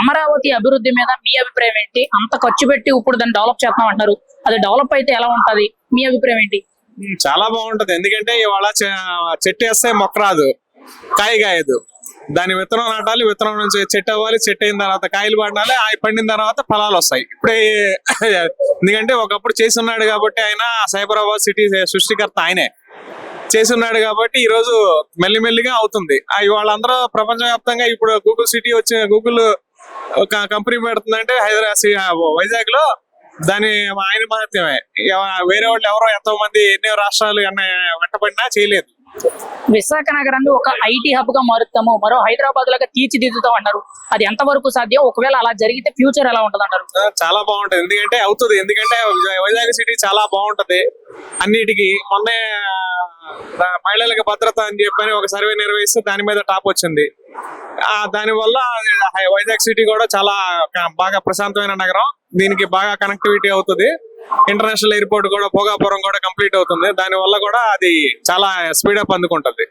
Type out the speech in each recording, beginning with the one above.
అమరావతి అభివృద్ధి మీద మీ అభిప్రాయం ఏంటి? అంత ఖర్చు పెట్టి ఇప్పుడు దాన్ని డెవలప్ చేస్తాం అంటారు, అది డెవలప్ అయితే ఎలా ఉంటది? మీ అభిప్రాయం ఏంటి? చాలా బాగుంటది. ఎందుకంటే ఇవాళ చెట్టు వేస్తే మొక్క రాదు, కాయ కాయదు. దాని విత్తనం నాటాలి, విత్తనం నుంచి చెట్టు అవ్వాలి, చెట్టు అయిన తర్వాత కాయలు పడాలి, అవి పండిన తర్వాత ఫలాలు వస్తాయి. ఇప్పుడే ఎందుకంటే ఒకప్పుడు చేసి ఉన్నాడు కాబట్టి ఆయన సైబరాబాద్ సిటీ సృష్టికర్త ఆయనే చేసి ఉన్నాడు కాబట్టి ఈ రోజు మెల్లిమెల్లిగా అవుతుంది. వాళ్ళందరూ ప్రపంచవ్యాప్తంగా ఇప్పుడు గూగుల్ సిటీ వచ్చి గూగుల్ ఒక కంపెనీ పెడుతుందంటే వైజాగ్ లో దాని ఆయన మహత్యమే. వేరే వాళ్ళు ఎవరో ఎంతో మంది ఎన్నో రాష్ట్రాలు వెంటబడినా చేయలేదు. విశాఖ నగరాన్ని ఒక ఐటీ హబ్ గా మారుతాము, మరో హైదరాబాద్ లాగా తీర్చిదిద్దుతాం అన్నారు. అది ఎంత వరకు సాధ్యం? ఒకవేళ అలా జరిగితే ఫ్యూచర్ ఎలా ఉంటది అంటారు? చాలా బాగుంటది. ఎందుకంటే అవుతుంది. ఎందుకంటే వైజాగ్ సిటీ చాలా బాగుంటది అన్నిటికీ. మొన్నే మహిళలకు భద్రత అని చెప్పని ఒక సర్వే నిర్వహిస్తే దాని మీద టాప్ వచ్చింది. దాని వల్ల వైజాగ్ సిటీ కూడా చాలా బాగా ప్రశాంతమైన నగరం. దీనికి బాగా కనెక్టివిటీ అవుతుంది. ఇంటర్నేషనల్ ఎయిర్పోర్ట్ కూడా భోగాపురం కూడా కంప్లీట్ అవుతుంది. దాని వల్ల కూడా అది చాలా స్పీడప్ అందుకుంటది.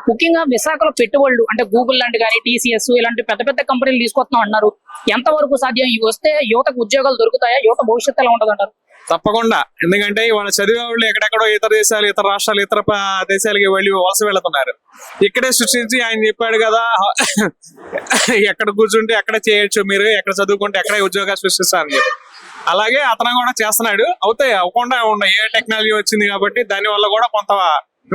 ముఖ్యంగా విశాఖలో పెట్టుబడులు అంటే గూగుల్ లాంటి కానీ టీసీఎస్ ఇలాంటి పెద్ద పెద్ద కంపెనీలు తీసుకొస్తున్నాం అన్నారు. ఎంత వరకు సాధ్యం? ఇవి వస్తే యువతకు ఉద్యోగాలు దొరుకుతాయా? యువత భవిష్యత్తు ఎలా ఉంటది అంటారు? తప్పకుండా. ఎందుకంటే వాళ్ళ చదివే వాళ్ళు ఎక్కడెక్కడో ఇతర దేశాలు, ఇతర రాష్ట్రాలు, ఇతర దేశాలకి వెళ్ళి వలస వెళుతున్నారు. ఇక్కడే సృష్టించి ఆయన చెప్పాడు కదా, ఎక్కడ కూర్చుంటే ఎక్కడ చేయొచ్చు, మీరు ఎక్కడ చదువుకుంటే ఎక్కడే ఉద్యోగాలు సృష్టిస్తారని చెప్పి. అలాగే అతను కూడా చేస్తున్నాడు. అవుతాయి, అవ్వకుండా ఉన్నాయి. ఏ టెక్నాలజీ వచ్చింది కాబట్టి దాని వల్ల కూడా కొంత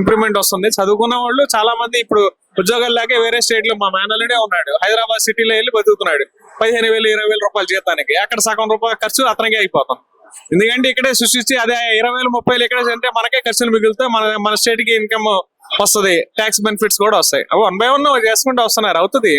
ఇంప్రూవ్మెంట్ వస్తుంది. చదువుకున్న వాళ్ళు చాలా మంది ఇప్పుడు ఉద్యోగాలు లేక వేరే స్టేట్ లో, మా మేనల్లుడే ఉన్నాడు, హైదరాబాద్ సిటీలో వెళ్ళి బతుకుతున్నాడు 15,000 20,000 రూపాయలు జీతానికి. అక్కడ సగం రూపాయలు ఖర్చు అతనికే అయిపోతాం. ఎందుకంటే ఇక్కడే సృష్టించి అదే 20,000 30,000 ఇక్కడే అంటే మనకే ఖర్చులు మిగులుతే మన స్టేట్ కి ఇన్కమ్ వస్తుంది, ట్యాక్స్ బెనిఫిట్స్ కూడా వస్తాయి. అవి 1 by 1 చేసుకుంటూ వస్తున్నారు. అవుతుంది.